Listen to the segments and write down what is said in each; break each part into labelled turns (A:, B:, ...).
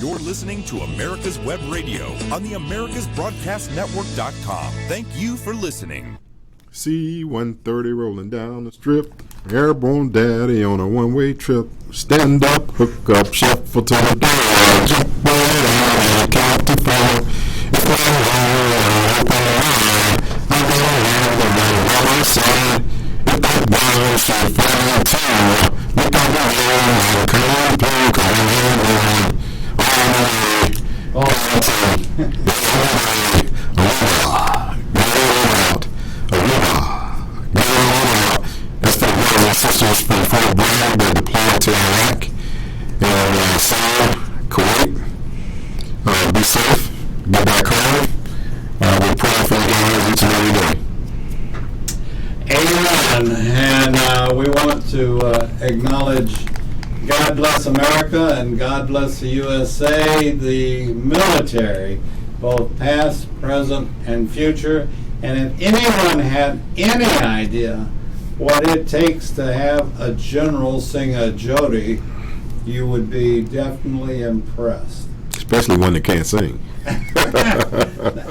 A: You're listening to America's Web Radio on the AmericasBroadcastNetwork.com. Thank you for listening.
B: C-130 rolling down the strip. Airborne daddy on a one-way trip. Stand up, hook up, shuffle to the door. Jump right out and count to four. If I'm on the side, if that ball should fall too, look out the window and come through, come on, all the time. Sisters from Fort Bragg that deployed to Iraq and Syria, Kuwait. Be safe. Get back home. We're praying for you guys each and every day.
C: Amen. And we want to acknowledge God bless America and God bless the USA, the military, both past, present, and future. And if anyone had any idea what it takes to have a general sing a jody, you would be definitely impressed.
B: Especially one that can't sing.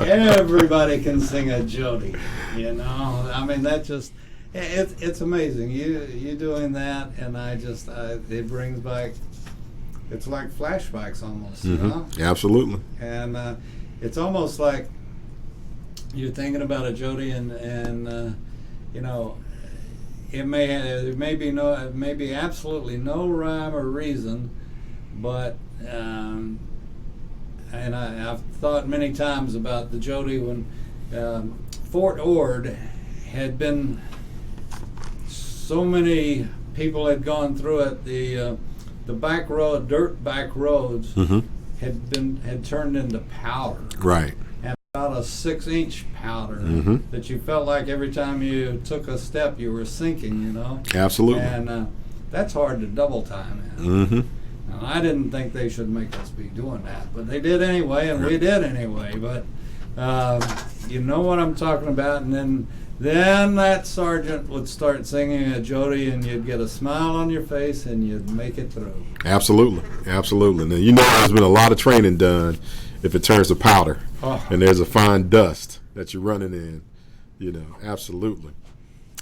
C: Everybody can sing a jody, you know. I mean, that just, it's amazing. You doing that, and it brings back, it's like flashbacks almost, you know?
B: Absolutely.
C: And it's almost like you're thinking about a jody and you know, there may be absolutely no rhyme or reason, but and I've thought many times about the jody when Fort Ord had been, so many people had gone through it. The back road, dirt back roads, had turned into powder.
B: Right.
C: About a 6-inch powder that you felt like every time you took a step you were sinking, you know.
B: Absolutely.
C: And that's hard to double time in. Now, I didn't think they should make us be doing that, but they did anyway, and we did anyway. But you know what I'm talking about. And then that sergeant would start singing a jody, and you'd get a smile on your face, and you'd make it through.
B: Absolutely. Now, you know, there's been a lot of training done if it turns to powder. And there's a fine dust that you're running in, you know, absolutely.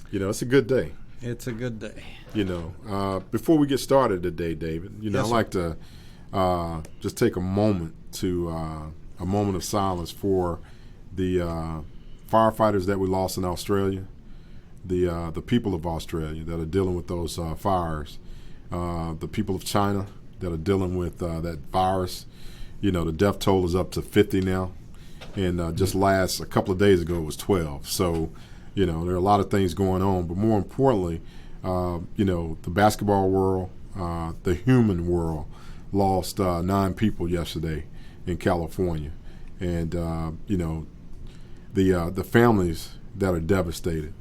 B: You know, it's a good day.
C: It's a good day.
B: You know, before we get started today, David, you know,
C: Yes,
B: I'd like to just take a moment of silence for the firefighters that we lost in Australia, the people of Australia that are dealing with those fires, the people of China that are dealing with that virus. You know, the death toll is up to 50 now. And just a couple of days ago, it was 12. So, you know, there are a lot of things going on. But more importantly, you know, the basketball world, the human world lost 9 people yesterday in California. And, you know, the families that are devastated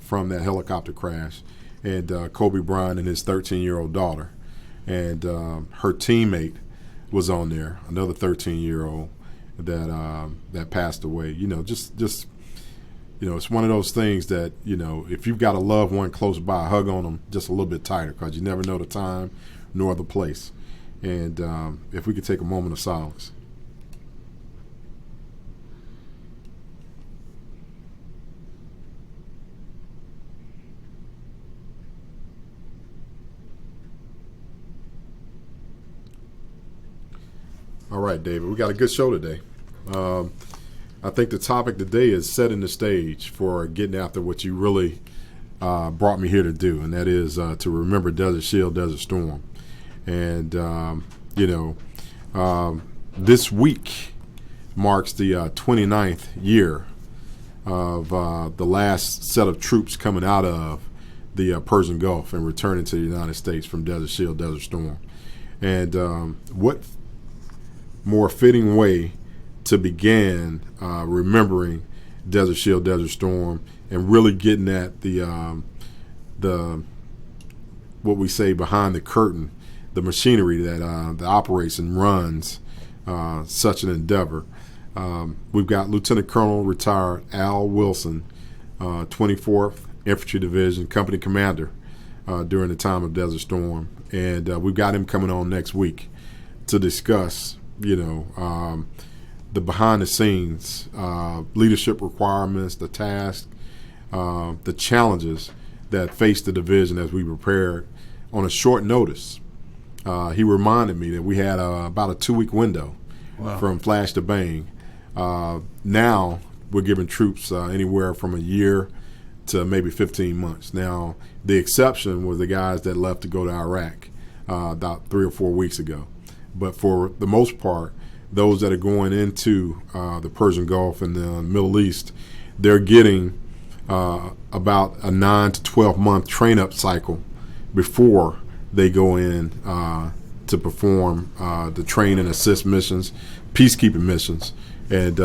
B: from that helicopter crash, and Kobe Bryant and his 13-year-old daughter. And her teammate was on there, another 13-year-old that passed away. You know, just you know, it's one of those things that, you know, if you've got a loved one close by, hug on them just a little bit tighter, because you never know the time nor the place. And if we could take a moment of silence. All right, David, we got a good show today. I think the topic today is setting the stage for getting after what you really brought me here to do, and that is to remember Desert Shield, Desert Storm. And, you know, this week marks the 29th year of the last set of troops coming out of the Persian Gulf and returning to the United States from Desert Shield, Desert Storm. And what more fitting way to begin remembering Desert Shield, Desert Storm, and really getting at the what we say behind the curtain, the machinery that operates and runs such an endeavor. We've got Lieutenant Colonel retired Al Wilson, 24th Infantry Division Company Commander during the time of Desert Storm, and we've got him coming on next week to discuss the behind the scenes leadership requirements, the tasks, the challenges that faced the division as we prepared on a short notice. He reminded me that we had about a 2-week window from flash to bang. Now we're giving troops anywhere from a year to maybe 15 months. Now, the exception was the guys that left to go to Iraq about 3 or 4 weeks ago. But for the most part, those that are going into the Persian Gulf and the Middle East, they're getting about a 9 to 12 month train-up cycle before they go in to perform the train and assist missions, peacekeeping missions, and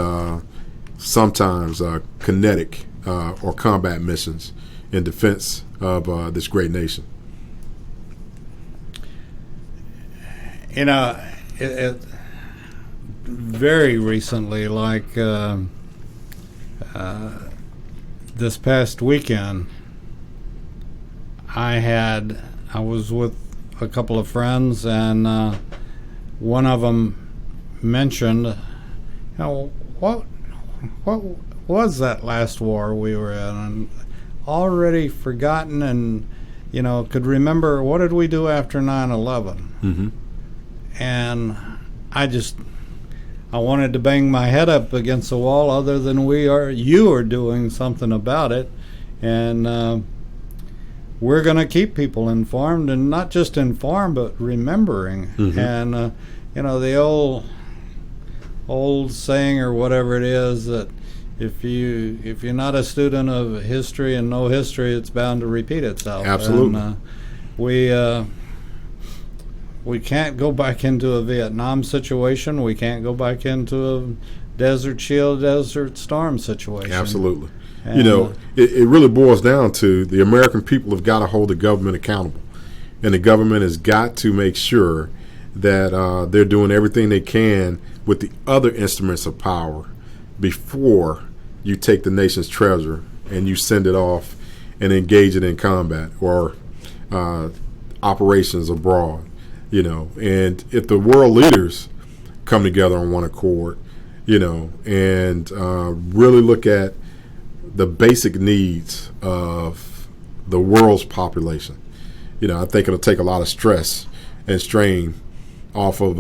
B: sometimes kinetic or combat missions in defense of this great nation.
C: Very recently, like this past weekend, I was with a couple of friends, and one of them mentioned, what was that last war we were in? And already forgotten, and could remember, what did we do after 9/11?
B: Mm-hmm.
C: And I wanted to bang my head up against the wall, other than you are doing something about it, and we're going to keep people informed, and not just informed, but remembering.
B: Mm-hmm.
C: And the old saying, or whatever it is, that if you're not a student of history and know history, it's bound to repeat itself.
B: Absolutely.
C: And we can't go back into a Vietnam situation. We can't go back into a Desert Shield, Desert Storm situation.
B: Absolutely.
C: And,
B: it really boils down to the American people have got to hold the government accountable. And the government has got to make sure that they're doing everything they can with the other instruments of power before you take the nation's treasure and you send it off and engage it in combat or operations abroad. And if the world leaders come together on one accord, and really look at the basic needs of the world's population, I think it'll take a lot of stress and strain off of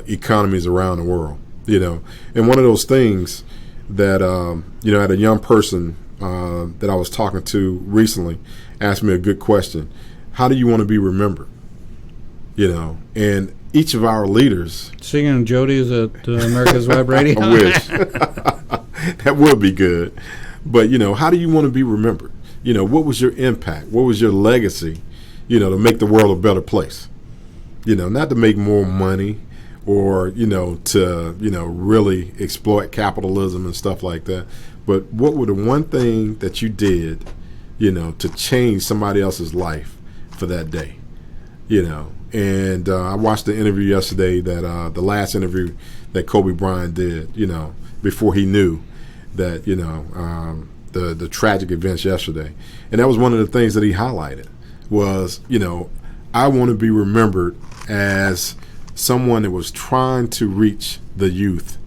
B: economies around the world, And one of those things that, had a young person that I was talking to recently asked me a good question. How do you want to be remembered? And each of our leaders.
C: Singing Jody's at America's Web Radio.
B: I wish. That would be good. But, how do you want to be remembered? What was your impact? What was your legacy, to make the world a better place? Not to make more money or, to, really exploit capitalism and stuff like that. But what were the one thing that you did, to change somebody else's life for that day? And I watched the interview yesterday that the last interview that Kobe Bryant did, before he knew that, the tragic events yesterday. And that was one of the things that he highlighted was, I want to be remembered as someone that was trying to reach the youth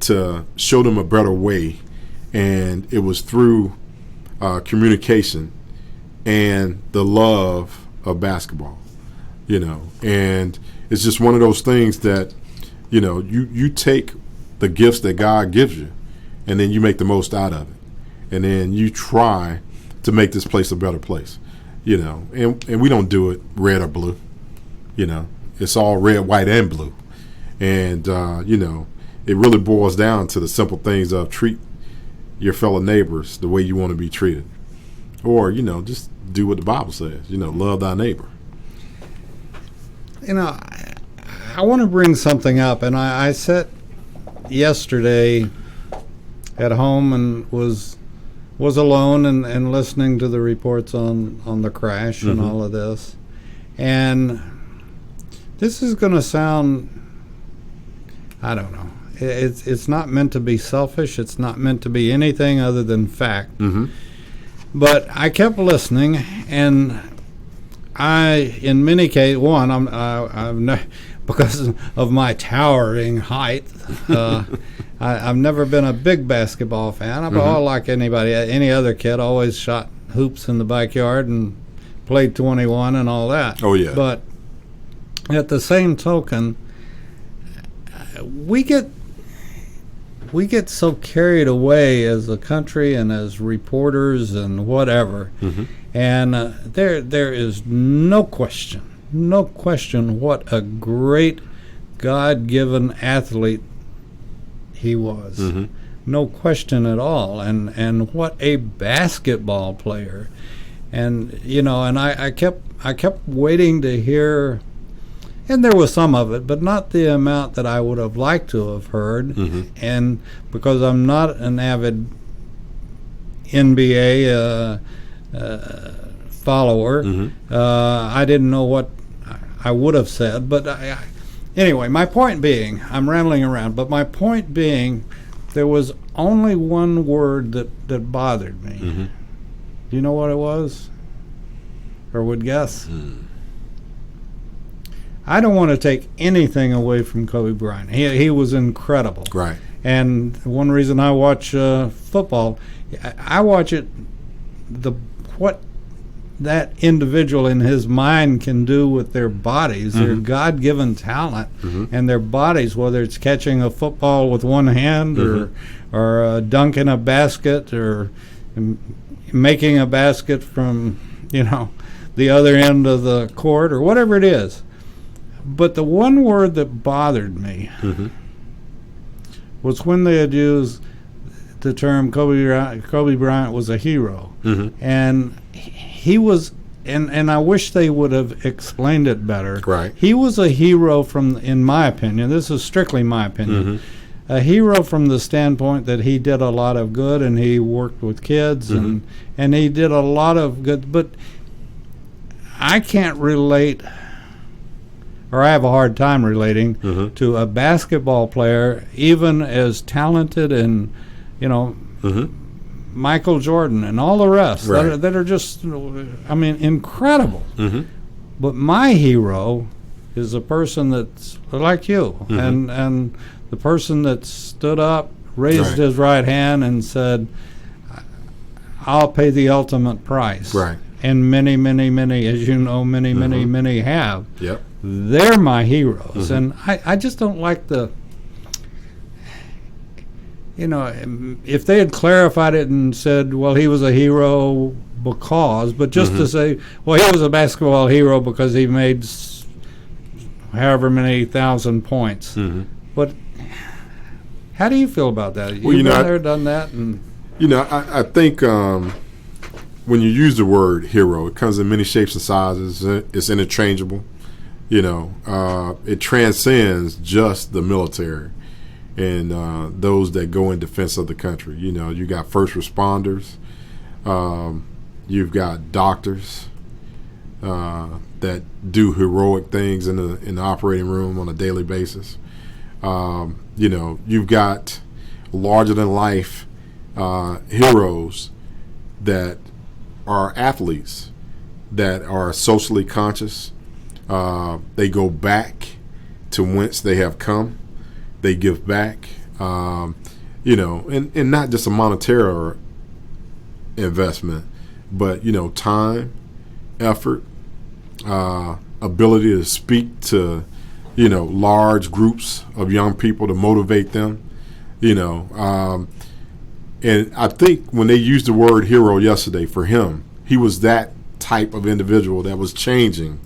B: to show them a better way. And it was through communication and the love of basketball. And it's just one of those things that, you take the gifts that God gives you and then you make the most out of it. And then you try to make this place a better place, and we don't do it red or blue, it's all red, white, and blue. And, it really boils down to the simple things of treat your fellow neighbors the way you want to be treated. Or, just do what the Bible says, love thy neighbor.
C: I want to bring something up, and I sat yesterday at home and was alone and listening to the reports on the crash and all of this. And this is going to sound, I don't know, it's not meant to be selfish. It's not meant to be anything other than fact.
B: Mm-hmm.
C: But I kept listening, and in many cases, because of my towering height. I've never been a big basketball fan. I've all like any other kid, always shot hoops in the backyard and played 21 and all that.
B: Oh, yeah.
C: But at the same token, we get so carried away as a country and as reporters and whatever. And there is no question what a great God-given athlete he was. No question at all. And what a basketball player. And and I kept waiting to hear, and there was some of it, but not the amount that I would have liked to have heard. And because I'm not an avid NBA follower, I didn't know what I would have said. But anyway, my point being, I'm rambling around, but my point being, there was only one word that bothered me. Do you know what it was? Or would guess? I don't want to take anything away from Kobe Bryant. He was incredible.
B: Right.
C: And one reason I watch football, I watch it, what that individual in his mind can do with their bodies, their God-given talent, and their bodies, whether it's catching a football with one hand or dunking a basket or making a basket from, the other end of the court or whatever it is. But the one word that bothered me was when they had used the term Kobe Bryant was a hero. And he was, and I wish they would have explained it better.
B: Right. He
C: He was a hero in my opinion, this is strictly my opinion, a hero from the standpoint that he did a lot of good and he worked with kids and he did a lot of good, but I can't relate, or I have a hard time relating to a basketball player, even as talented and, Michael Jordan and all the rest that are just, incredible. But my hero is a person that's like you, and the person that stood up, raised his right hand, and said, "I'll pay the ultimate price."
B: Right.
C: And many, many, many, as you know, many have.
B: Yep.
C: They're my heroes, and I just don't like the. If they had clarified it and said, well, he was a hero but just to say, well, he was a basketball hero because he made however many thousand points. But how do you feel about that? You've been there, done that? And
B: I think when you use the word hero, it comes in many shapes and sizes. It's interchangeable. It transcends just the military and those that go in defense of the country. You got first responders, you've got doctors that do heroic things in the operating room on a daily basis. You've got larger than life heroes that are athletes that are socially conscious. They go back to whence they have come. They give back, and not just a monetary investment, but time, effort, ability to speak to large groups of young people to motivate them. And I think when they used the word hero yesterday, for him, he was that type of individual that was changing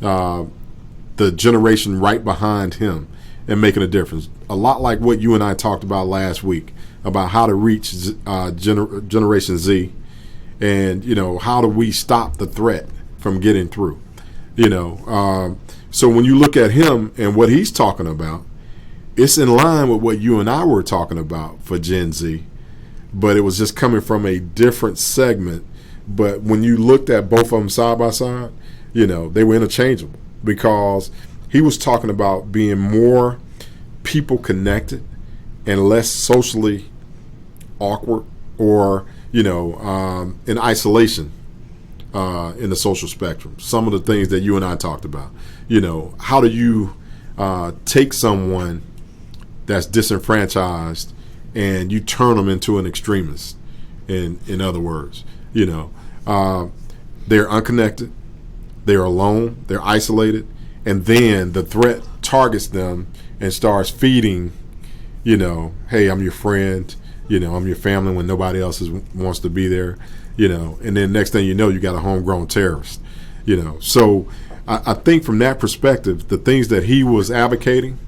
B: the generation right behind him and making a difference. A lot like what you and I talked about last week about how to reach Generation Z, and how do we stop the threat from getting through. So when you look at him and what he's talking about, it's in line with what you and I were talking about for Gen Z, but it was just coming from a different segment. But when you looked at both of them side by side, they were interchangeable, because he was talking about being more people connected and less socially awkward or, in isolation in the social spectrum. Some of the things that you and I talked about, how do you take someone that's disenfranchised and you turn them into an extremist. In other words, they're unconnected, they're alone, they're isolated, and then the threat targets them and starts feeding, hey, I'm your friend, I'm your family when nobody else wants to be there, and then next thing you know, you got a homegrown terrorist, So I think from that perspective, the things that he was advocating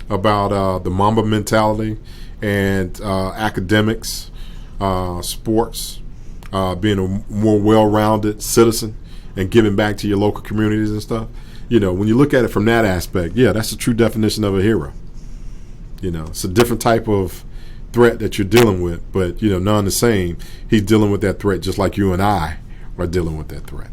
B: about the Mamba mentality and academics, sports, being a more well-rounded citizen and giving back to your local communities and stuff, when you look at it from that aspect, yeah, that's the true definition of a hero. It's a different type of threat that you're dealing with, but, none the same. He's dealing with that threat just like you and I are dealing with that threat.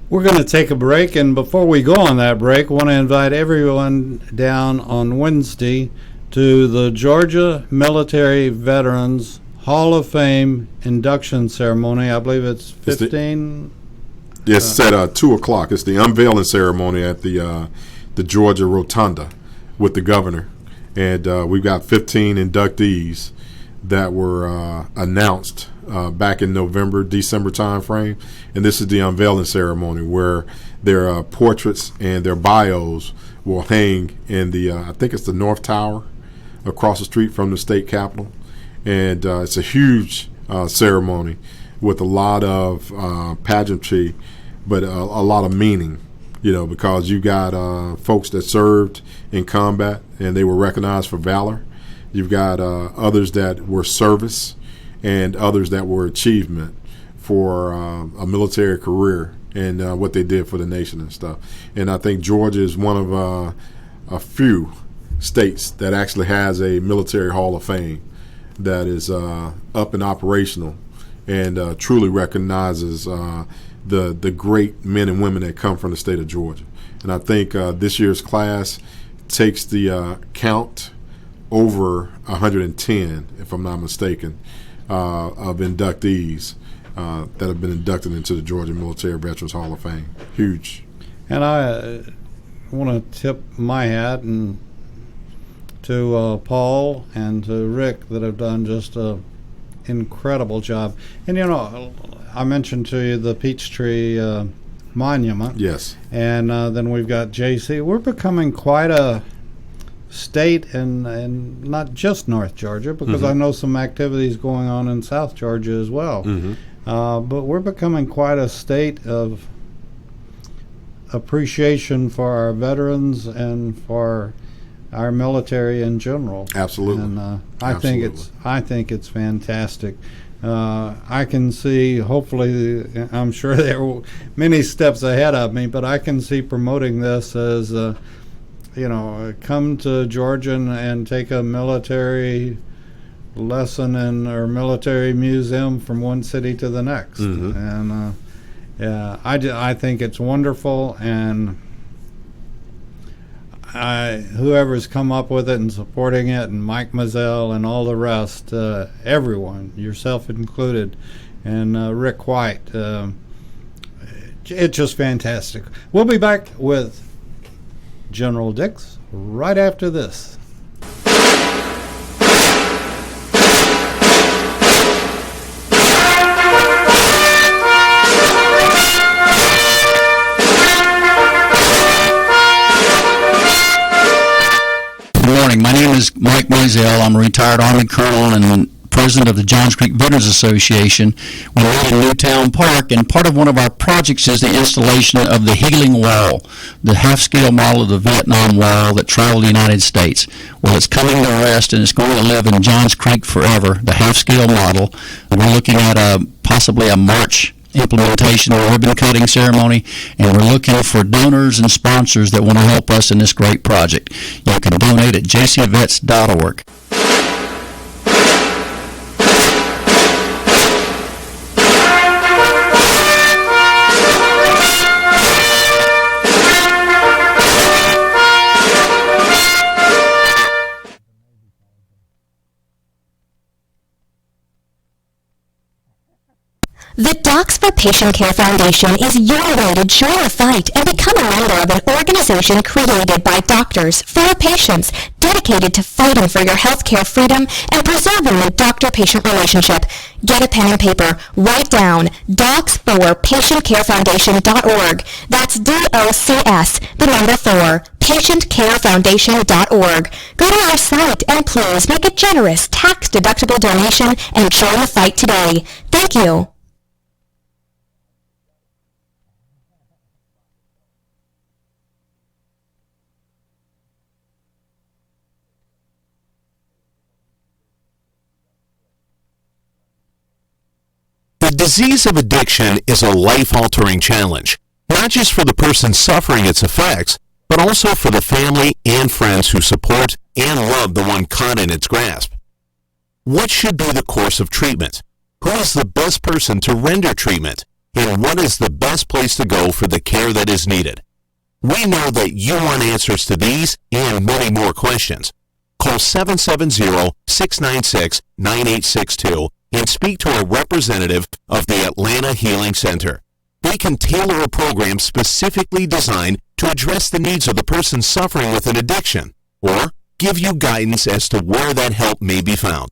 C: We're going to take a break, and before we go on that break, I want to invite everyone down on Wednesday to the Georgia Military Veterans Hall of Fame induction ceremony. I believe it's 15.
B: It's at 2 o'clock. It's the unveiling ceremony at the Georgia Rotunda with the governor, and we've got 15 inductees that were announced back in November, December time frame, and this is the unveiling ceremony where their portraits and their bios will hang in the I think it's the North Tower across the street from the state capitol, and it's a huge ceremony with a lot of pageantry, but a lot of meaning, because you got folks that served in combat and they were recognized for valor. You've got others that were service and others that were achievement for a military career and what they did for the nation and stuff. And I think Georgia is one of a few states that actually has a military hall of fame that is up and operational and truly recognizes the great men and women that come from the state of Georgia. And I think this year's class takes the count over 110, if I'm not mistaken, of inductees that have been inducted into the Georgia Military Veterans Hall of Fame. Huge.
C: And I want to tip my hat to Paul and to Rick that have done just an incredible job. And, I mentioned to you the Peachtree Monument.
B: Yes.
C: And then we've got JC. We're becoming quite a state and not just North Georgia, because I know some activities going on in South Georgia as well. But we're becoming quite a state of appreciation for our veterans and for our military in general.
B: Absolutely.
C: And I think it's fantastic. I can see, hopefully, I'm sure there are many steps ahead of me, but I can see promoting this as come to Georgia and take a military lesson or military museum from one city to the next. And I think it's wonderful, and whoever's come up with it and supporting it, and Mike Mazzell and all the rest, everyone, yourself included, and Rick White, it's just fantastic. We'll be back with General Dix right after this.
D: Good morning. My name is Mike Mazzell. I'm a retired Army colonel and president of the Johns Creek Veterans Association. We live in Newtown Park, and part of one of our projects is the installation of the Healing Wall, the half-scale model of the Vietnam Wall that traveled the United States. Well, it's coming to rest, and it's going to live in Johns Creek forever, the half-scale model. We're looking at possibly a March implementation or ribbon cutting ceremony, and we're looking for donors and sponsors that want to help us in this great project. You can donate at jcvets.org.
E: The Docs for Patient Care Foundation is your way to join the fight and become a member of an organization created by doctors for patients, dedicated to fighting for your healthcare freedom and preserving the doctor-patient relationship. Get a pen and paper. Write down docs4patientcarefoundation.org. That's DOCS, the number 4, patientcarefoundation.org. Go to our site and please make a generous, tax-deductible donation and join the fight today. Thank you.
F: The disease of addiction is a life-altering challenge, not just for the person suffering its effects, but also for the family and friends who support and love the one caught in its grasp. What should be the course of treatment? Who is the best person to render treatment? And what is the best place to go for the care that is needed? We know that you want answers to these and many more questions. Call 770-696-9862 and speak to a representative of the Atlanta Healing Center. They can tailor a program specifically designed to address the needs of the person suffering with an addiction, or give you guidance as to where that help may be found.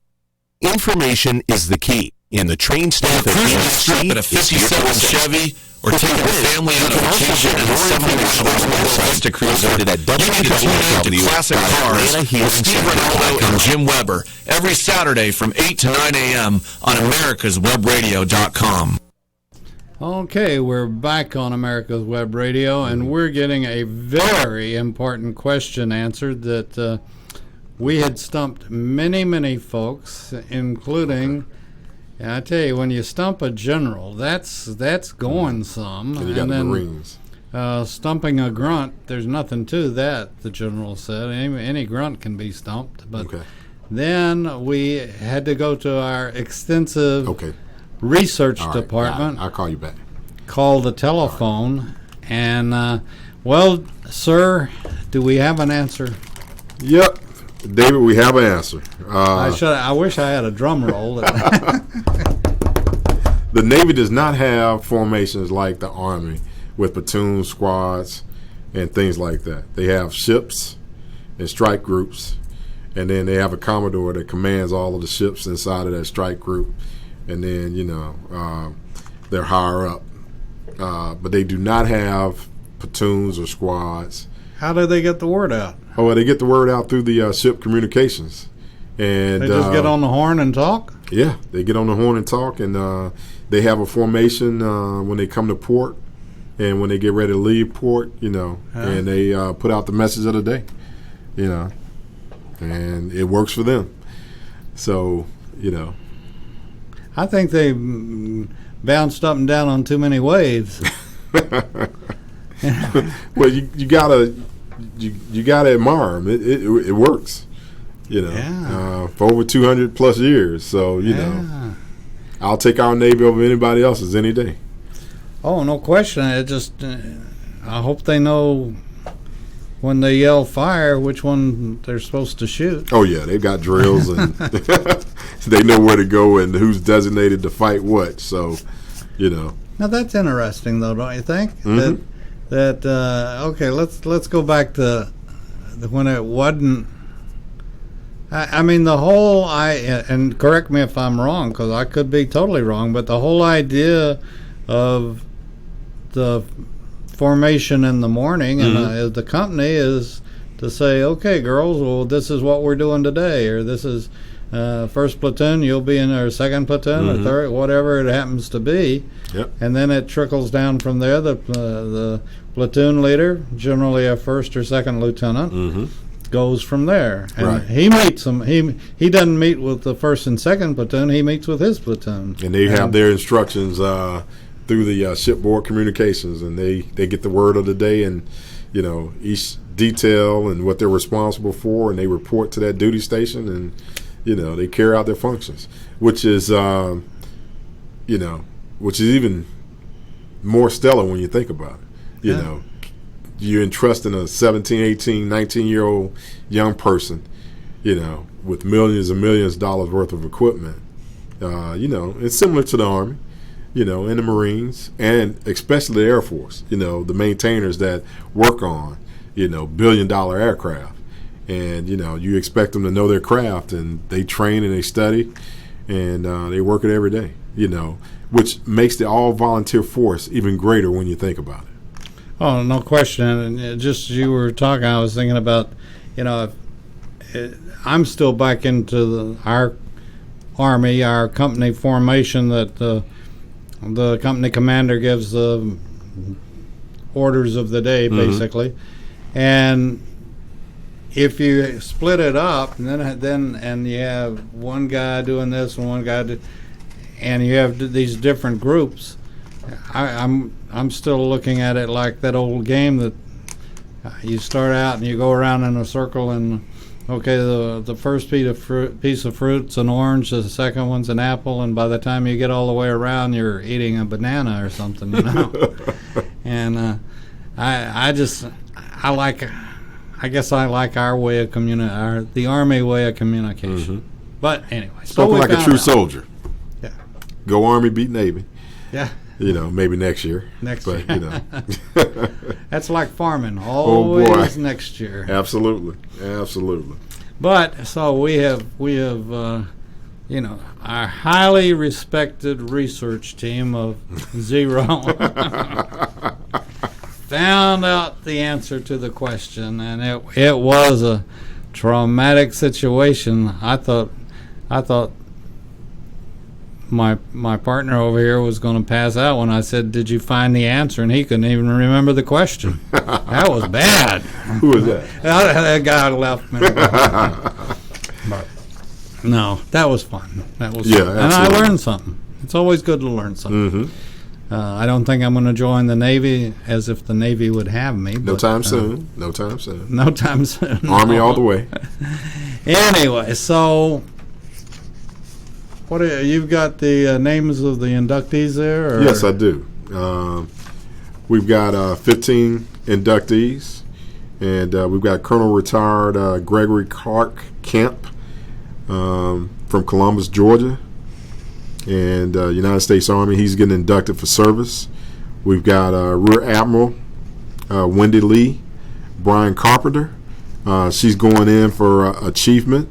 F: Information is the key, and the trained staff at
G: HC at a 57 Chevy, or taking a family on a vacation and a 7-year-old website to cruise over to that. You need to tune in to Classic Cars with Steve Ronaldo and Jim Weber every Saturday from 8 to 9 a.m. on americaswebradio.com.
C: Okay, we're back on America's Web Radio, and we're getting a very important question answered that we had stumped many folks, including, and I tell you, when you stump a general, that's going some.
B: And you got the Marines.
C: Stumping a grunt, there's nothing to that, the general said. Any grunt can be stumped. But then we had to go to our extensive research department.
B: I'll call you back.
C: Call the telephone. And, well, sir, do we have an answer?
B: Yep. David, we have an answer.
C: I wish I had a drum roll.
B: The Navy does not have formations like the Army with platoons, squads, and things like that. They have ships and strike groups, and then they have a commodore that commands all of the ships inside of that strike group, and then, they're higher up. But they do not have platoons or squads.
C: How do they get the word out?
B: Oh, well, they get the word out through the ship communications. And
C: they just get on the horn and talk?
B: Yeah, they get on the horn and talk, and they have a formation when they come to port and when they get ready to leave port, and they put out the message of the day, and it works for them. So,
C: I think they bounced up and down on too many waves.
B: Well, you gotta admire them. It works, for over 200 plus years. So I'll take our Navy over anybody else's any day.
C: Oh, no question. It just I hope they know when they yell fire which one they're supposed to shoot.
B: Oh yeah, they've got drills and they know where to go and who's designated to fight what. So, Now
C: that's interesting, though, don't you think?
B: Mm-hmm.
C: Okay, let's go back to when it wasn't. I mean, the whole and correct me if I'm wrong, because I could be totally wrong, but the whole idea of the formation in the morning and the company is to say, okay, girls, well, this is what we're doing today, or this is first platoon, you'll be in our second platoon or third, whatever it happens to be.
B: Yep.
C: And then it trickles down from there. The platoon leader, generally a first or second lieutenant, goes from there. And he meets them. He doesn't meet with the first and second platoon. He meets with his platoon.
B: And they have their instructions through the shipboard communications, and they get the word of the day and, each detail and what they're responsible for, and they report to that duty station, and, they carry out their functions, which is even more stellar when you think about it. You're entrusting a 17, 18, 19-year-old young person, with millions and millions of dollars worth of equipment. It's similar to the Army. in the Marines, and especially the Air Force, the maintainers that work on, billion-dollar aircraft. And, you expect them to know their craft, and they train and they study, and they work it every day, which makes the all-volunteer force even greater when you think about it.
C: Oh, no question. And just as you were talking, I was thinking about, I'm still back into our Army, our company formation that the company commander gives the orders of the day, basically. And if you split it up, and then you have one guy doing this and one guy and you have these different groups, I'm still looking at it like that old game that you start out and you go around in a circle, and okay, the first piece of fruit's an orange, the second one's an apple, and by the time you get all the way around, you're eating a banana or something, And I guess I like our way of the Army way of communication. But anyway,
B: spoken like a true soldier.
C: Yeah.
B: Go Army, beat Navy.
C: Yeah.
B: Maybe next year.
C: Year. That's like farming. Always next year.
B: Absolutely.
C: But so we have our highly respected research team of Zero found out the answer to the question, and it was a traumatic situation. I thought my partner over here was going to pass out when I said, "Did you find the answer?" And he couldn't even remember the question. That was bad.
B: Who was that?
C: That guy left me. But no, that was fun. That was fun. And I learned something. It's always good to learn something. I don't think I'm going to join the Navy as if the Navy would have me.
B: No time soon.
C: Army
B: all the way.
C: Anyway, so you've got the names of the inductees there? Or?
B: Yes, I do. We've got 15 inductees, and we've got Colonel Retired Gregory Clark Kemp from Columbus, Georgia, and United States Army. He's getting inducted for service. We've got Rear Admiral Wendy Lee Brian Carpenter. She's going in for achievement.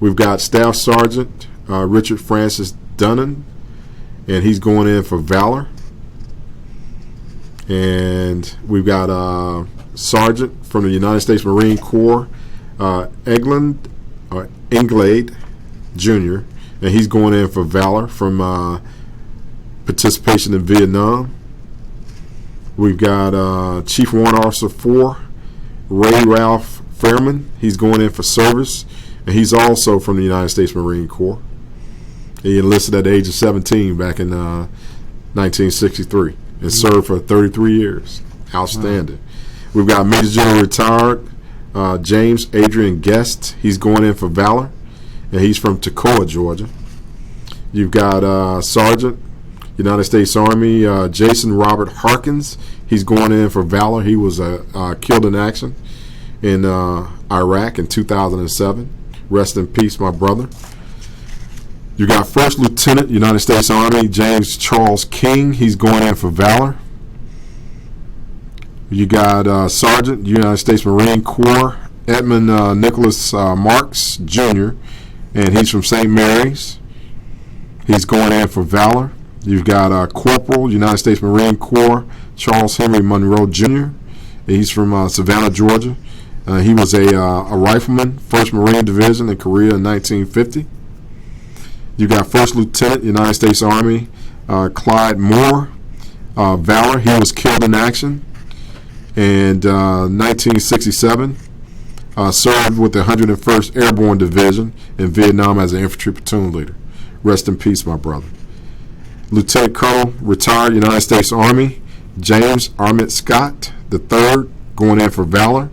B: We've got Staff Sergeant Richard Francis Dunnan, and he's going in for valor. And we've got Sergeant from the United States Marine Corps, Englade Jr., and he's going in for valor from participation in Vietnam. We've got Chief Warrant Officer 4, Ray Ralph Fairman. He's going in for service, and he's also from the United States Marine Corps. He enlisted at the age of 17 back in 1963 and served for 33 years. Outstanding. Wow. We've got Major General Retired James Adrian Guest. He's going in for valor, and he's from Toccoa, Georgia. You've got Sergeant United States Army Jason Robert Harkins. He's going in for valor. He was killed in action in Iraq in 2007. Rest in peace, my brother. You got First Lieutenant United States Army James Charles King. He's going in for valor. You got Sergeant United States Marine Corps Edmund Nicholas Marks Jr., and he's from St. Mary's. He's going in for valor. You've got Corporal United States Marine Corps Charles Henry Monroe Jr. He's from Savannah, Georgia. He was a rifleman, 1st Marine Division in Korea in 1950. You got First Lieutenant United States Army Clyde Moore valor. He was killed in action in 1967. Served with the 101st Airborne Division in Vietnam as an infantry platoon leader. Rest in peace, my brother. Lieutenant Colonel Retired United States Army James Armit Scott III, going in for valor.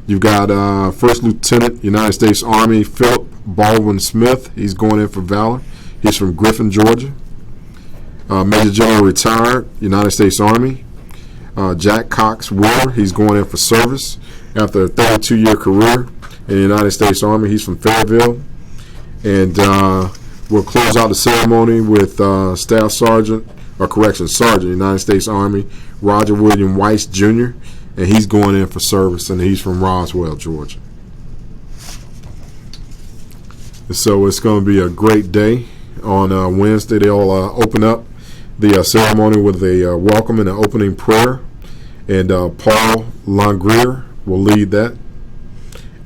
B: You've got First Lieutenant United States Army Philip Baldwin Smith. He's going in for valor. He's from Griffin, Georgia. Major General Retired United States Army Jack Cox Wheeler. He's going in for service after a 32-year career in the United States Army. He's from Fayetteville. And We'll close out the ceremony with Staff Sergeant, Sergeant, United States Army, Roger William Weiss Jr., and he's going in for service, and he's from Roswell, Georgia. So it's going to be a great day. On Wednesday, they'll open up the ceremony with a welcome and an opening prayer, and Paul Langrier will lead that.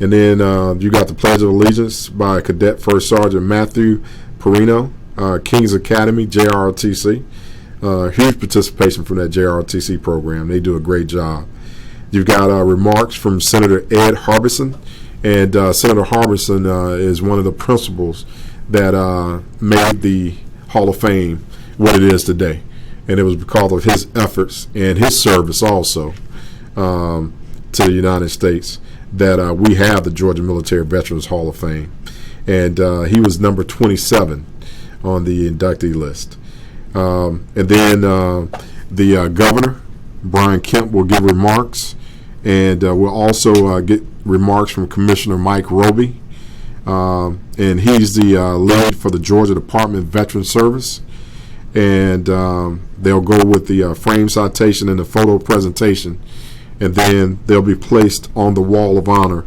B: And then you got the Pledge of Allegiance by Cadet First Sergeant Matthew Perino, King's Academy, JROTC. Huge participation from that JROTC program. They do a great job. You've got remarks from Senator Ed Harbison, and Senator Harbison is one of the principals that made the Hall of Fame what it is today. And it was because of his efforts and his service also to the United States that we have the Georgia Military Veterans Hall of Fame. And he was number 27 on the inductee list. And then the governor, Brian Kemp, will give remarks. And we'll also get remarks from Commissioner Mike Roby. And he's the lead for the Georgia Department of Veterans Service. And they'll go with the frame citation and the photo presentation. And then they'll be placed on the Wall of Honor.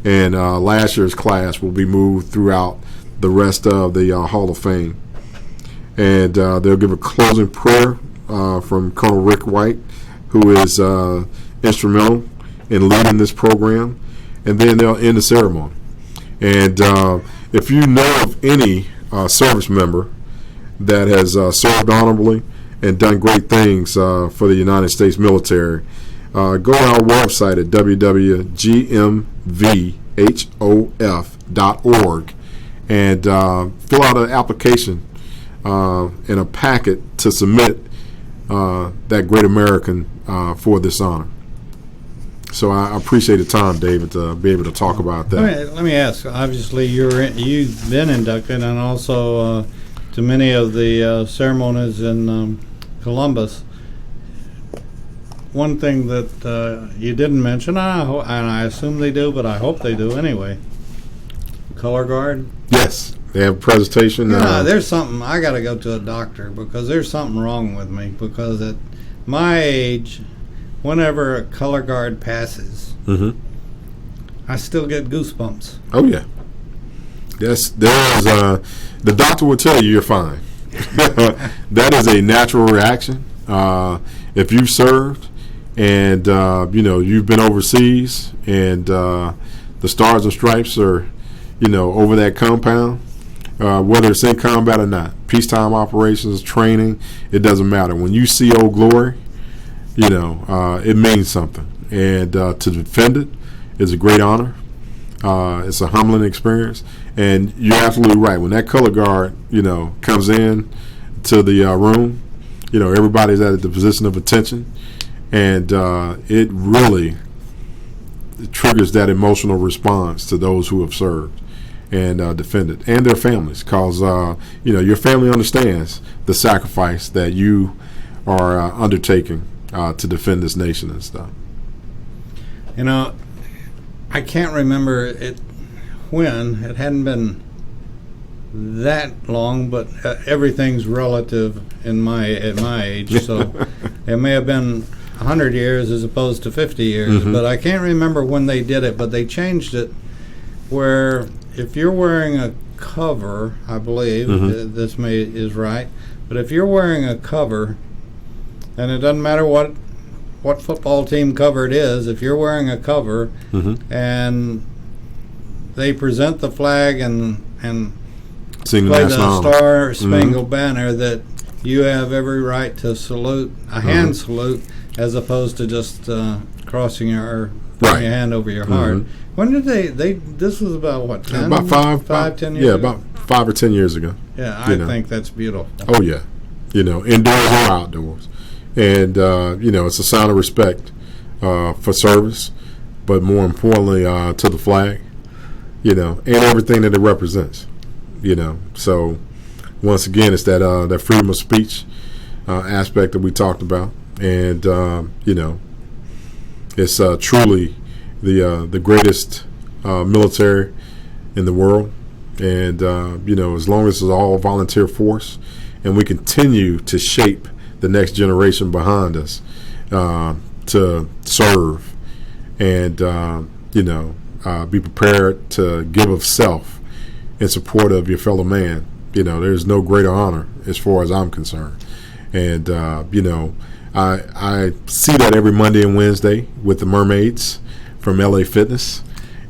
B: And last year's class will be moved throughout the rest of the Hall of Fame. And they'll give a closing prayer from Colonel Rick White, who is instrumental in leading this program. And then they'll end the ceremony. And if you know of any service member that has served honorably and done great things for the United States military, go to our website at www.gmvhof.org and fill out an application and a packet to submit that great American for this honor. So I appreciate the time, David, to be able to talk about that.
C: Let me ask. Obviously, you've been inducted, and also to many of the ceremonies in Columbus. One thing that you didn't mention, and I assume they do, but I hope they do anyway. Color guard.
B: Yes, they have a presentation.
C: There's something. I got to go to a doctor because there's something wrong with me. Because at my age, whenever a color guard passes, I still get goosebumps.
B: Oh yeah. Yes, there's. The doctor will tell you you're fine. That is a natural reaction. If you've served and you've been overseas and the stars and stripes are over that compound, whether it's in combat or not, peacetime operations, training, it doesn't matter. When you see Old Glory, it means something. And to defend it is a great honor. It's a humbling experience. And you're absolutely right. When that color guard, comes in to the room, everybody's at the position of attention. And it really triggers that emotional response to those who have served and defended, and their families, because your family understands the sacrifice that you are undertaking to defend this nation and stuff.
C: I can't remember it when. It hadn't been that long, but everything's relative at my age. So it may have been 100 years as opposed to 50 years, but I can't remember when they did it. But they changed it where if you're wearing a cover, I believe this is right, but if you're wearing a cover, and it doesn't matter what football team cover it is, if you're wearing a cover and they present the flag and play the Star Spangled Banner, that you have every right to salute, a hand salute, as opposed to just crossing putting your hand over your heart. When did they this was about what, 10?
B: About 10 years ago? About 5 or 10 years ago.
C: Yeah, I think that's beautiful.
B: Oh yeah. Indoors or outdoors. And it's a sign of respect for service, but more importantly to the flag, and everything that it represents. So once again, it's that freedom of speech aspect that we talked about, and it's truly the greatest military in the world, And, as long as it's all volunteer force and we continue to shape the next generation behind us to serve and, be prepared to give of self in support of your fellow man, there's no greater honor as far as I'm concerned. And, I see that every Monday and Wednesday with the Mermaids from LA Fitness.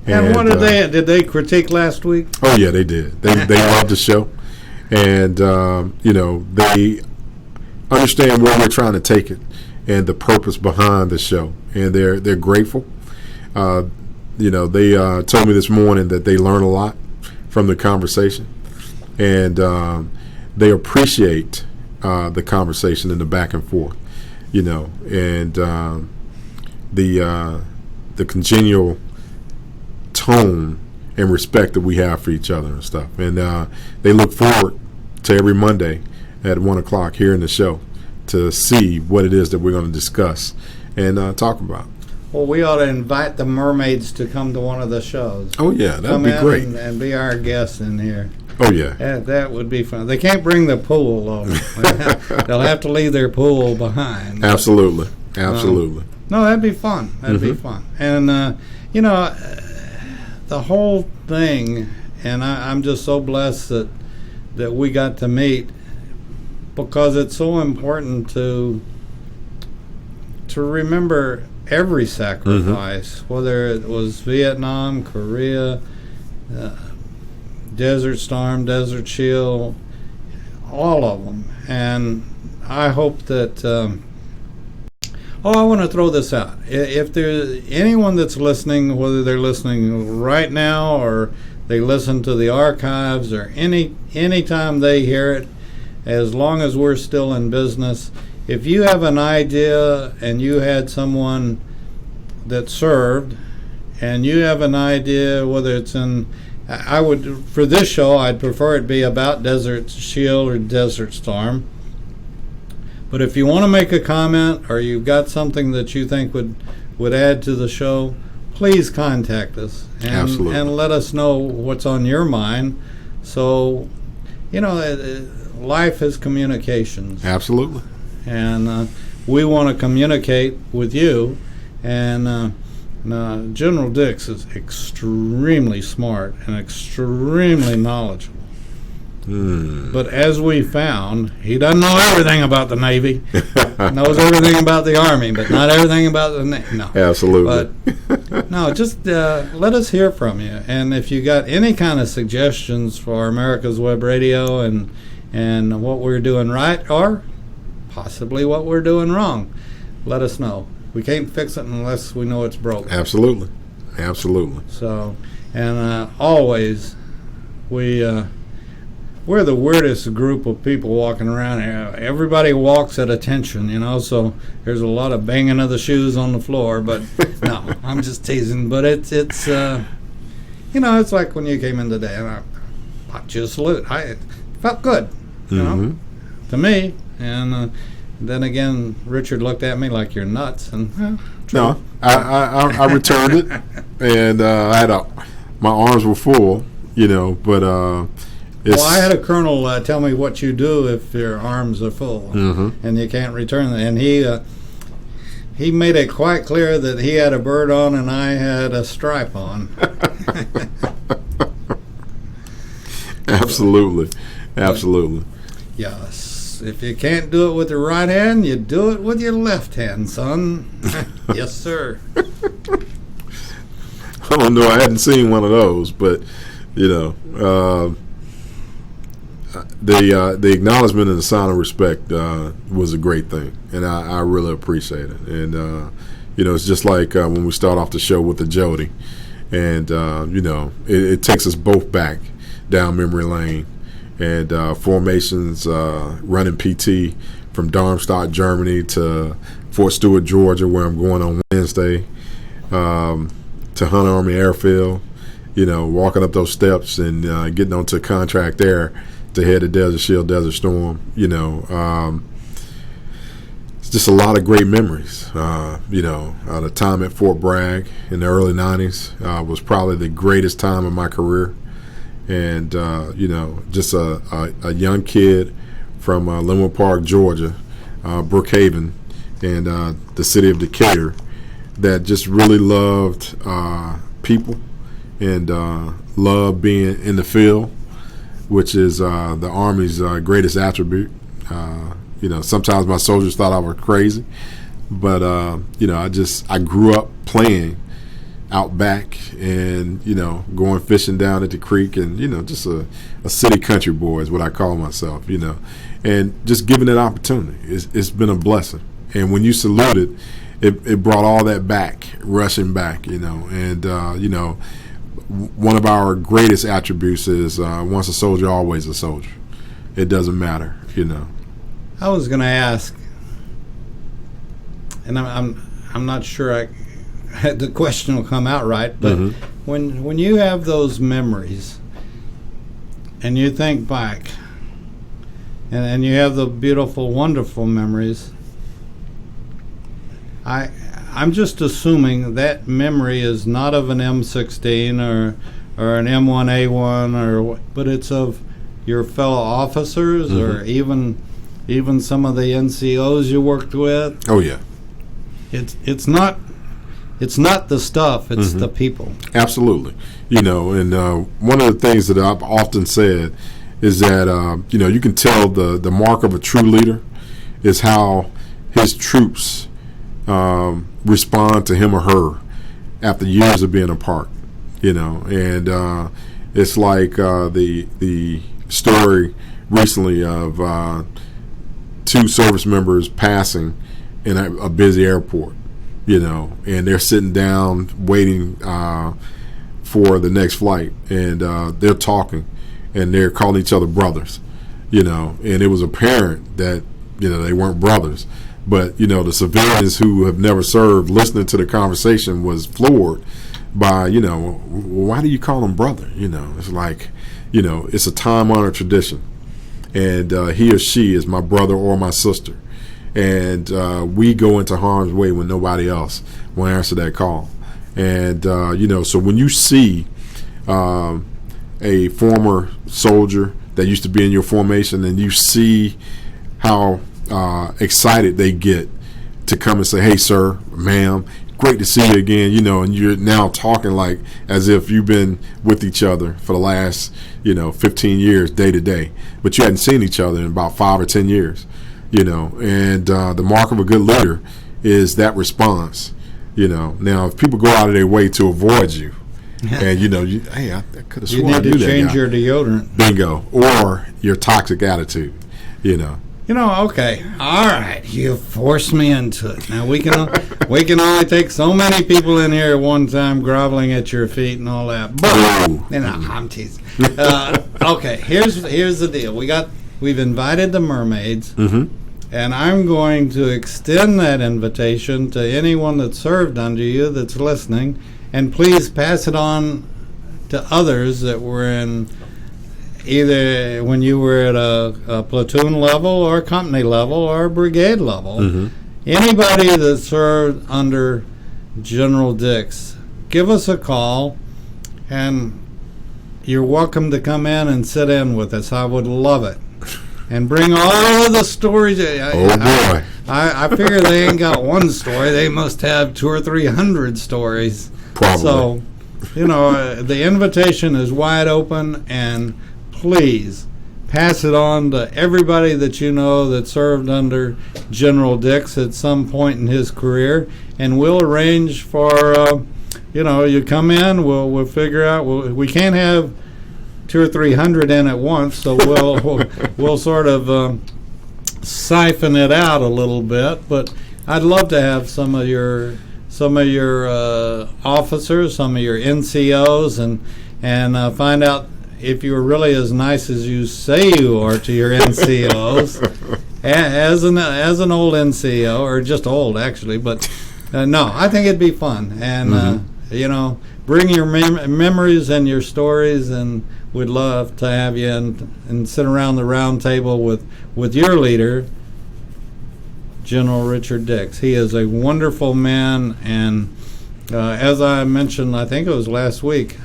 C: And what did they critique last week?
B: Oh yeah, they did. They loved the show, and they understand where we're trying to take it and the purpose behind the show, and they're grateful. They told me this morning that they learn a lot from the conversation, and they appreciate the conversation and the back and forth, and the congenial tone and respect that we have for each other and stuff. And they look forward to every Monday at 1 o'clock here in the show to see what it is that we're going to discuss and talk about.
C: Well, we ought to invite the Mermaids to come to one of the shows.
B: Oh, yeah, that'd be great.
C: And be our guests in here.
B: Oh, yeah.
C: That would be fun. They can't bring the pool, though. They'll have to leave their pool behind.
B: Absolutely.
C: No, that'd be fun. That'd be fun. And, the whole thing, and I'm just so blessed that we got to meet, because it's so important to remember every sacrifice, whether it was Vietnam, Korea, Desert Storm, Desert Shield, all of them. And I hope that I want to throw this out. If there's anyone that's listening, whether they're listening right now or they listen to the archives or any time they hear it, as long as we're still in business, if you have an idea and you had someone that served and you have an idea, whether it's for this show, I'd prefer it be about Desert Shield or Desert Storm. But if you want to make a comment or you've got something that you think would add to the show, please contact us and let us know what's on your mind. So, life is communications.
B: Absolutely.
C: And we want to communicate with you. And General Dix is extremely smart and extremely knowledgeable. But as we found, he doesn't know everything about the Navy. Knows everything about the Army, but not everything about the Navy. No.
B: Absolutely.
C: But no, just let us hear from you. And if you got any kind of suggestions for America's Web Radio and what we're doing right or possibly what we're doing wrong, let us know. We can't fix it unless we know it's broken.
B: Absolutely.
C: So, and always we're the weirdest group of people walking around here. Everybody walks at attention, so there's a lot of banging of the shoes on the floor. But no, I'm just teasing. But it's it's like when you came in today, and I bought you a salute. It felt good, to me. And then again, Richard looked at me like you're nuts. And
B: no, I returned it, and I had my arms were full, but.
C: Well, I had a colonel tell me what you do if your arms are full and you can't return them. And he made it quite clear that he had a bird on and I had a stripe on.
B: Absolutely.
C: Yes. If you can't do it with your right hand, you do it with your left hand, son. Yes, sir.
B: I don't know. I hadn't seen one of those, but, the acknowledgement and the sign of respect was a great thing, and I really appreciate it. And it's just like when we start off the show with the Jody, and it takes us both back down memory lane, and formations running PT from Darmstadt, Germany to Fort Stewart, Georgia, where I'm going on Wednesday, to Hunt Army Airfield. Walking up those steps and getting onto a contract there to head to Desert Shield, Desert Storm. It's just a lot of great memories. The time at Fort Bragg in the early 90s was probably the greatest time of my career. and just a young kid from Linwood Park, Georgia, Brookhaven, and the city of Decatur, that just really loved people and loved being in the field, which is the Army's greatest attribute. Sometimes my soldiers thought I was crazy, but I grew up playing out back and going fishing down at the creek, and just a city country boy is what I call myself, and just given that opportunity, it's been a blessing. And when you saluted, it brought all that back, rushing back, and one of our greatest attributes is once a soldier, always a soldier. It doesn't matter,
C: I was going to ask, and I'm not sure the question will come out right, but when you have those memories and you think back and you have the beautiful, wonderful memories, I'm just assuming that memory is not of an M16 or an M1A1 but it's of your fellow officers or even some of the NCOs you worked with.
B: Oh yeah.
C: It's not the stuff, it's the people.
B: Absolutely. And one of the things that I've often said is that, you can tell the mark of a true leader is how his troops respond to him or her after years of being apart, and it's like the story recently of two service members passing in a busy airport, and they're sitting down waiting for the next flight, and they're talking, and they're calling each other brothers, and it was apparent that they weren't brothers, but the civilians who have never served, listening to the conversation, was floored by why do you call him brother? It's like it's a time-honored tradition, and he or she is my brother or my sister. And we go into harm's way when nobody else will answer that call. And, so when you see a former soldier that used to be in your formation, and you see how excited they get to come and say, hey, sir, ma'am, great to see you again, and you're now talking like as if you've been with each other for the last, 15 years, day to day, but you hadn't seen each other in about 5 or 10 years. And the mark of a good leader is that response. Now if people go out of their way to avoid you, and hey, I could have sworn I knew that guy.
C: You need to change your deodorant.
B: Bingo. Or your toxic attitude.
C: Okay, all right. You forced me into it. Now we can only take so many people in here at one time, groveling at your feet and all that. But I'm teasing. Okay, here's the deal. We've invited the mermaids. And I'm going to extend that invitation to anyone that served under you that's listening, and please pass it on to others that were in either when you were at a platoon level or company level or brigade level. Anybody that served under General Dix, give us a call, and you're welcome to come in and sit in with us. I would love it. And bring all of the stories. I figure they ain't got one story. They must have 200 or 300 stories.
B: Probably.
C: So, the invitation is wide open, and please pass it on to everybody that you know that served under General Dix at some point in his career, and we'll arrange for, you come in, we'll figure out, we can't have 200 or 300 in at once, so we'll sort of siphon it out a little bit. But I'd love to have some of your officers, some of your NCOs, and find out if you're really as nice as you say you are to your NCOs. As an old NCO, or just old actually, but no, I think it'd be fun, and bring your memories and your stories, and we'd love to have you and sit around the round table with your leader, General Richard Dix. He is a wonderful man, and as I mentioned, I think it was last week,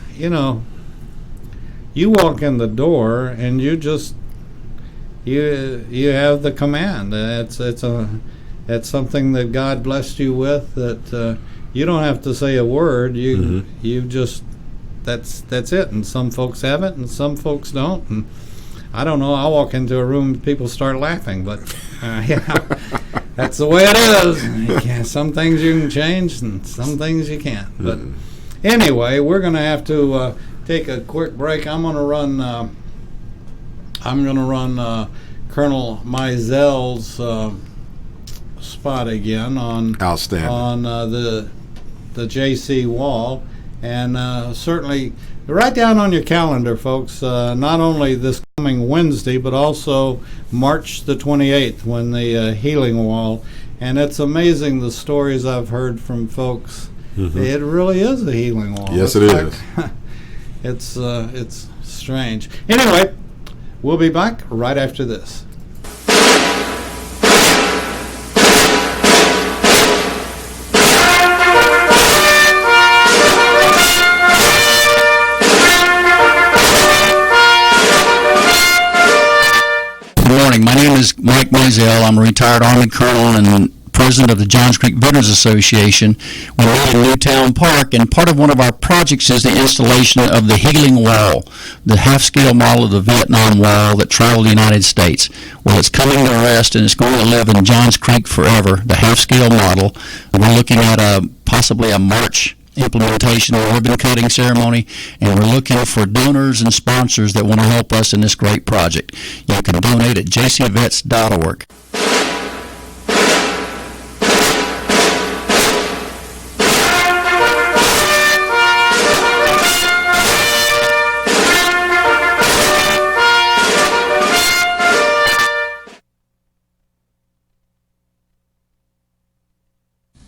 C: you walk in the door and you just you have the command. It's something that God blessed you with, that you don't have to say a word. You just that's it. And some folks have it, and some folks don't. And I don't know. I walk into a room, people start laughing, but that's the way it is. Some things you can change, and some things you can't. But anyway, we're going to have to take a quick break. I'm going to run Colonel Meisel's spot again on the JC wall, and certainly write down on your calendar, folks, not only this coming Wednesday, but also March the 28th, when the healing wall. And it's amazing the stories I've heard from folks. It really is a healing wall.
B: Yes, it is.
C: It's strange. Anyway, we'll be back right after this.
D: My name is Mike Mizell. I'm a retired Army colonel and president of the Johns Creek Veterans Association. We live in Newtown Park, and part of one of our projects is the installation of the healing wall, the half-scale model of the Vietnam Wall that traveled the United States. Well, it's coming to rest, and it's going to live in Johns Creek forever, the half-scale model. We're looking at possibly a March implementation or ribbon cutting ceremony, and we're looking for donors and sponsors that want to help us in this great project. You can donate at jcvets.org.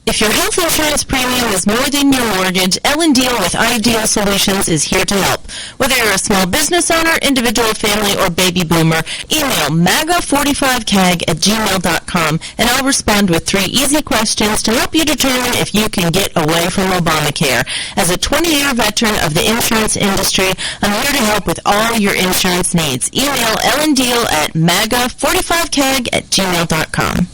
H: If your health insurance premium is more than your mortgage, Ellen Deal with Ideal Solutions is here to help. Whether you're a small business owner, individual, family, or baby boomer, email maga45cag@gmail.com, and I'll respond with 3 easy questions to help you determine if you can get away from Obamacare. As a 20-year veteran of the insurance industry, I'm here to help with all your insurance needs. Email Ellen Deal at maga45cag@gmail.com.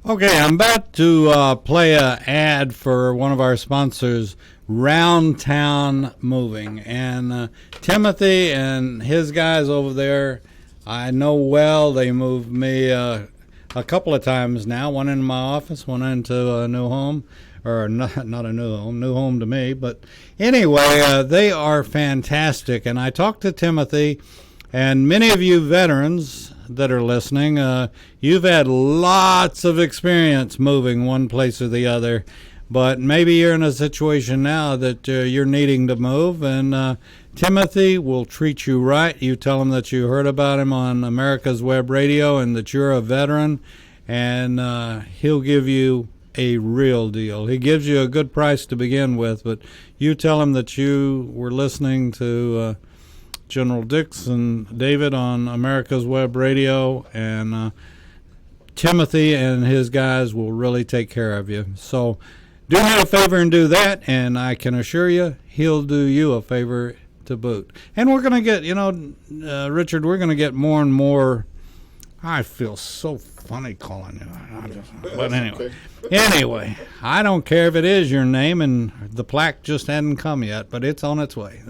C: Okay, I'm about to play an ad for one of our sponsors, Round Town Moving. And Timothy and his guys over there, I know well. They moved me a couple of times now, one into my office, one into a new home. Or not a new home to me. But anyway, they are fantastic. And I talked to Timothy, and many of you veterans that are listening, you've had lots of experience moving one place or the other, but maybe you're in a situation now that you're needing to move, and Timothy will treat you right. You tell him that you heard about him on America's Web Radio and that you're a veteran, and he'll give you a real deal. He gives you a good price to begin with, but you tell him that you were listening to General Dix and David on America's Web Radio, and Timothy and his guys will really take care of you. So do me a favor and do that, and I can assure you he'll do you a favor to boot. And we're going to get, Richard, we're going to get more and more. I feel so funny calling you. But anyway, I don't care if it is your name, and the plaque just hadn't come yet, but it's on its way.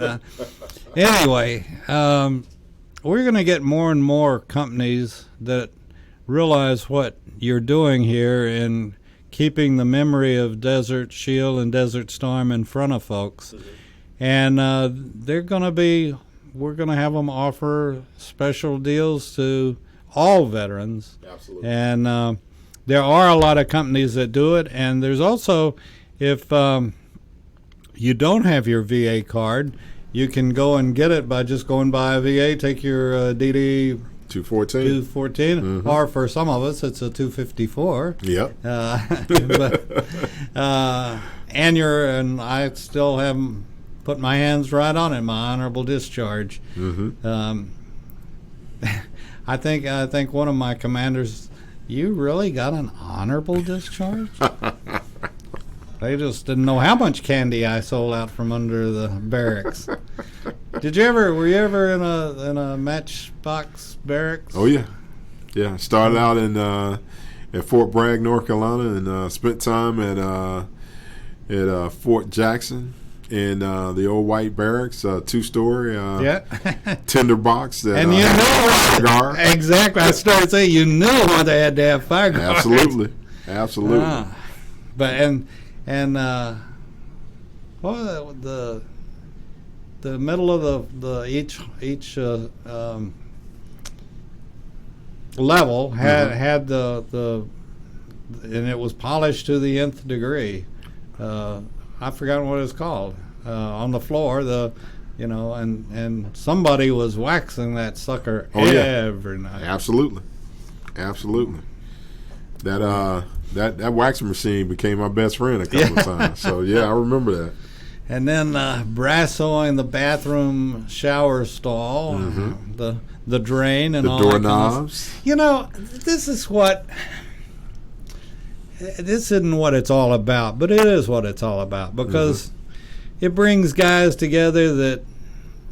C: Anyway, we're going to get more and more companies that realize what you're doing here in keeping the memory of Desert Shield and Desert Storm in front of folks. And we're going to have them offer special deals to all veterans.
B: Absolutely.
C: And there are a lot of companies that do it. And there's also, if you don't have your VA card, you can go and get it by just going by a VA, take your DD 214, or for some of us, it's a 254.
B: Yep.
C: And I still haven't put my hands right on it, my honorable discharge. I think one of my commanders, you really got an honorable discharge? They just didn't know how much candy I sold out from under the barracks. Were you ever in a matchbox barracks?
B: Oh yeah. Yeah. Started out in at Fort Bragg, North Carolina, and spent time at Fort Jackson in the old white barracks, 2-story tinderbox. That,
C: and you knew
B: guard.
C: Exactly. I started saying you knew why they had to have fire guards.
B: Absolutely.
C: But what the middle of the each level had the and it was polished to the nth degree. I've forgotten what it's called. On the floor, and somebody was waxing that sucker every night.
B: Absolutely. That waxing machine became my best friend a couple of times. So I remember that.
C: And then brassoing the bathroom shower stall, the drain, and
B: the
C: all
B: doorknobs.
C: That kind of, this is what. This isn't what it's all about, but it is what it's all about because it brings guys together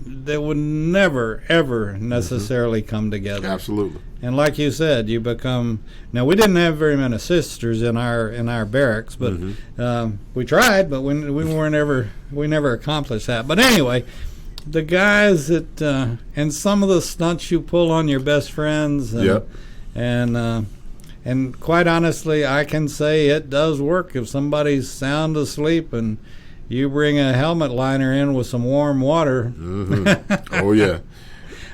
C: that would never ever necessarily come together.
B: Absolutely.
C: And like you said, you become. Now we didn't have very many sisters in our barracks, but we tried, but we never accomplished that. But anyway, the guys that and some of the stunts you pull on your best friends, and quite honestly, I can say it does work if somebody's sound asleep and you bring a helmet liner in with some warm water.
B: Oh yeah.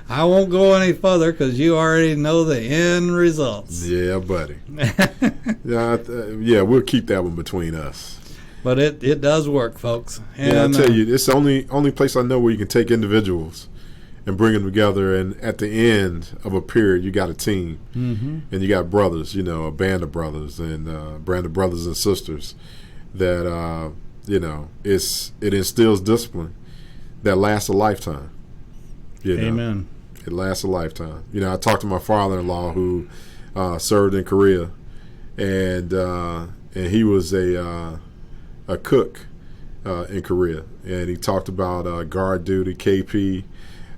C: I won't go any further because you already know the end results.
B: Yeah, buddy. We'll keep that one between us.
C: But it does work, folks. And,
B: I tell you, it's the only place I know where you can take individuals and bring them together, and at the end of a period, you got a team, and you got brothers, a band of brothers, and a band of brothers and sisters that it instills discipline that lasts a lifetime.
C: Amen.
B: It lasts a lifetime. I talked to my father-in-law who served in Korea, and he was a cook in Korea, and he talked about guard duty, KP,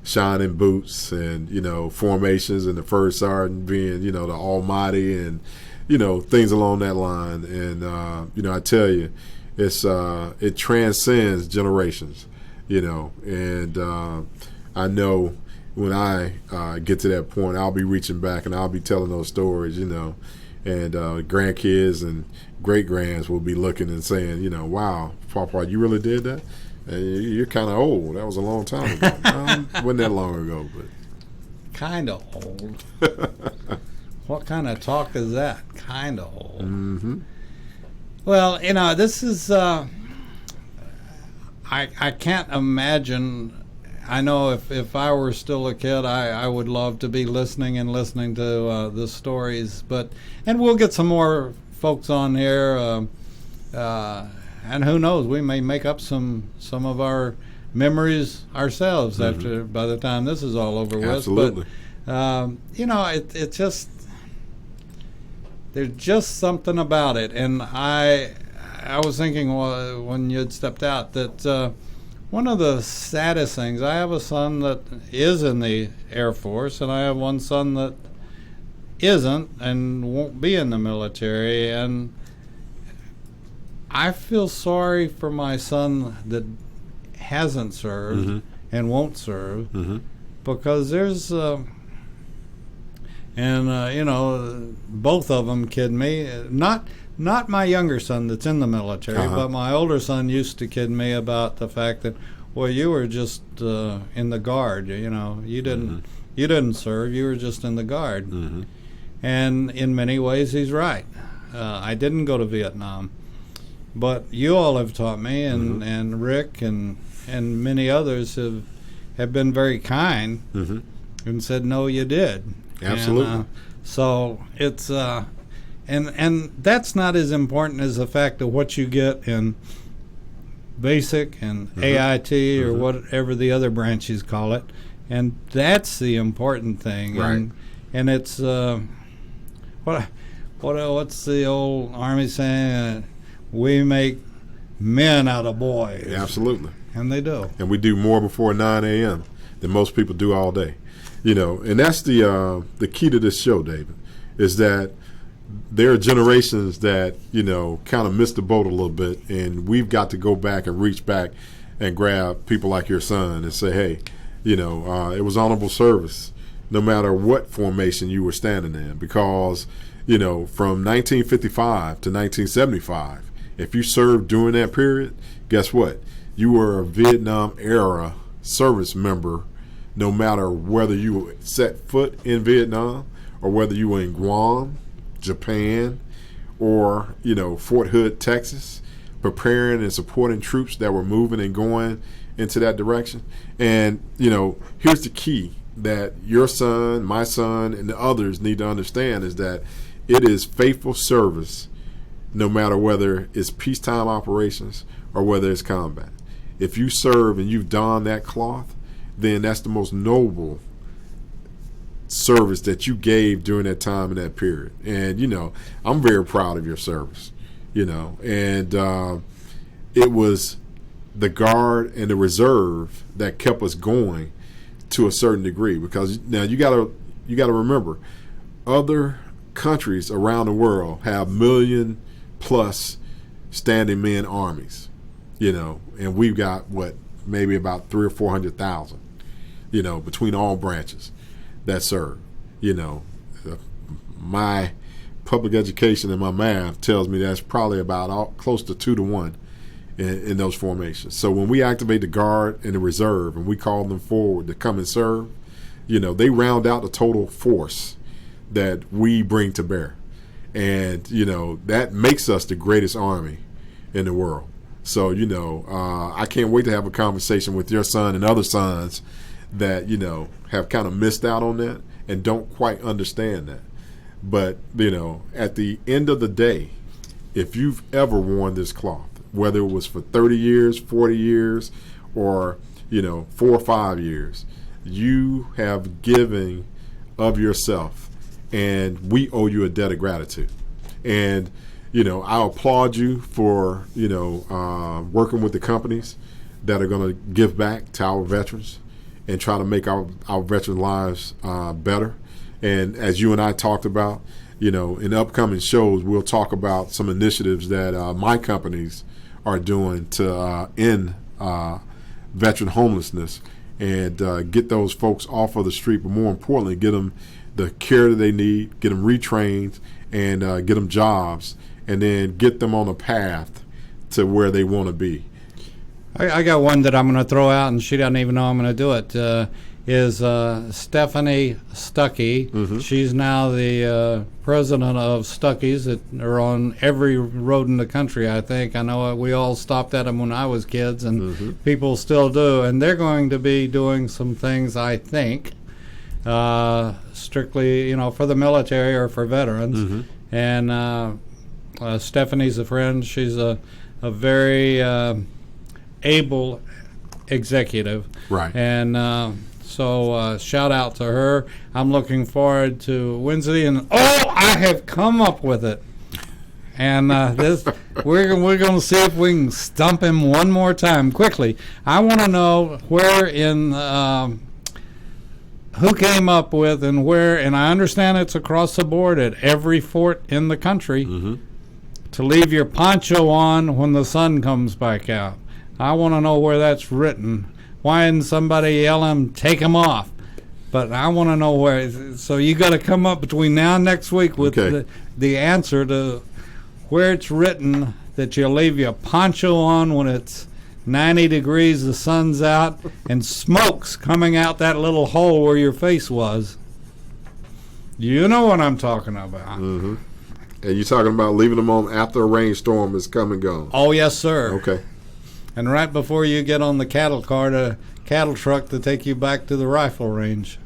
B: shining boots, and formations, and the first sergeant being the almighty, and things along that line. And I tell you, it transcends generations. And I know when I get to that point, I'll be reaching back and I'll be telling those stories, and grandkids and great grands will be looking and saying, wow, Papa, you really did that? You're kind of old. That was a long time ago. Wasn't that long ago, but
C: kind of old. What kind of talk is that? Kind of old. Well, this is. I can't imagine. I know if I were still a kid, I would love to be listening to the stories. And we'll get some more folks on here. And who knows, we may make up some of our memories ourselves by the time this is all over with.
B: Absolutely.
C: But it just there's just something about it. And I was thinking when you'd stepped out that one of the saddest things, I have a son that is in the Air Force, and I have one son that isn't and won't be in the military, and I feel sorry for my son that hasn't served and won't serve because there's both of them kid me. Not my younger son that's in the military, but my older son used to kid me about the fact that, well, you were just in the Guard. You didn't serve. You were just in the Guard. And in many ways, he's right. I didn't go to Vietnam. But you all have taught me, and Rick and many others have been very kind and said, no, you did.
B: Absolutely.
C: And, so it's and that's not as important as the fact of what you get in basic and AIT or whatever the other branches call it, and that's the important thing.
B: Right.
C: And it's what's the old Army saying? We make men out of boys.
B: Absolutely.
C: And they do.
B: And we do more before 9 a.m. than most people do all day. And that's the key to this show, David, is that there are generations that, kind of missed the boat a little bit, and we've got to go back and reach back and grab people like your son and say, hey, it was honorable service no matter what formation you were standing in, because, from 1955 to 1975, if you served during that period, guess what? You were a Vietnam-era service member, no matter whether you set foot in Vietnam or whether you were in Guam, Japan, or, Fort Hood, Texas, preparing and supporting troops that were moving and going into that direction. And, here's the key that your son, my son, and the others need to understand is that it is faithful service no matter whether it's peacetime operations or whether it's combat. If you serve and you've donned that cloth, then that's the most noble service that you gave during that time in that period. And, I'm very proud of your service, and it was the Guard and the Reserve that kept us going to a certain degree, because now you gotta remember, other countries around the world have million plus standing men armies, and we've got maybe about 300,000 or 400,000, between all branches that serve. My public education and my math tells me that's probably about close to 2 to 1 in those formations. So when we activate the Guard and the Reserve and we call them forward to come and serve, they round out the total force that we bring to bear. And, that makes us the greatest army in the world. So, I can't wait to have a conversation with your son and other sons that, have kind of missed out on that and don't quite understand that. But, at the end of the day, if you've ever worn this cloth, whether it was for 30 years, 40 years, or, 4 or 5 years, you have given of yourself, and we owe you a debt of gratitude. And, I applaud you for, working with the companies that are going to give back to our veterans and try to make our veteran lives better. And as you and I talked about, in upcoming shows, we'll talk about some initiatives that my companies are doing to end veteran homelessness and get those folks off of the street, but more importantly, get them the care that they need, get them retrained, and get them jobs, and then get them on a path to where they want to be.
C: I got one that I'm going to throw out, and she doesn't even know I'm going to do it, is Stephanie Stuckey. Mm-hmm. She's now the president of Stuckey's that are on every road in the country, I think. I know we all stopped at them when I was kids, and people still do. And they're going to be doing some things, I think, strictly, for the military or for veterans. Mm-hmm. And Stephanie's a friend. She's a very able executive.
B: Right.
C: And so shout out to her. I'm looking forward to Wednesday. And, I have come up with it. And this we're going to see if we can stump him one more time quickly. I want to know where in who came up with and where, and I understand it's across the board at every fort in the country, to leave your poncho on when the sun comes back out. I want to know where that's written. Why didn't somebody yell him, take him off? But I want to know where. So you got to come up between now and next week with the answer to where it's written that you leave your poncho on when it's 90 degrees, the sun's out, and smoke's coming out that little hole where your face was. You know what I'm talking about.
B: Mm-hmm. And you're talking about leaving them on after a rainstorm is come and gone.
C: Oh, yes, sir.
B: Okay.
C: And right before you get on the cattle car to cattle truck to take you back to the rifle range.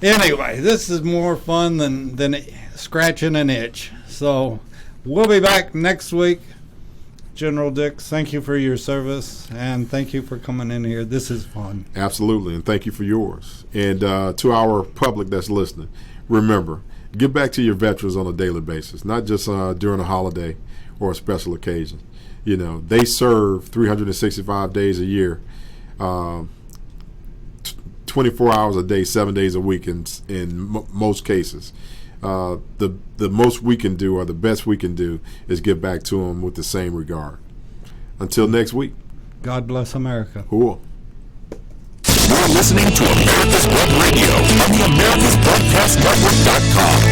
C: Anyway, this is more fun than scratching an itch. So we'll be back next week. General Dix, thank you for your service, and thank you for coming in here. This is fun.
B: Absolutely, and thank you for yours. And to our public that's listening, remember, give back to your veterans on a daily basis, not just during a holiday or a special occasion. They serve 365 days a year, 24 hours a day, 7 days a week in most cases. The most we can do, or the best we can do, is give back to them with the same regard. Until next week.
C: God bless America.
B: Cool.
A: You're listening to America's Web Radio on the AmericasBroadcastNetwork.com.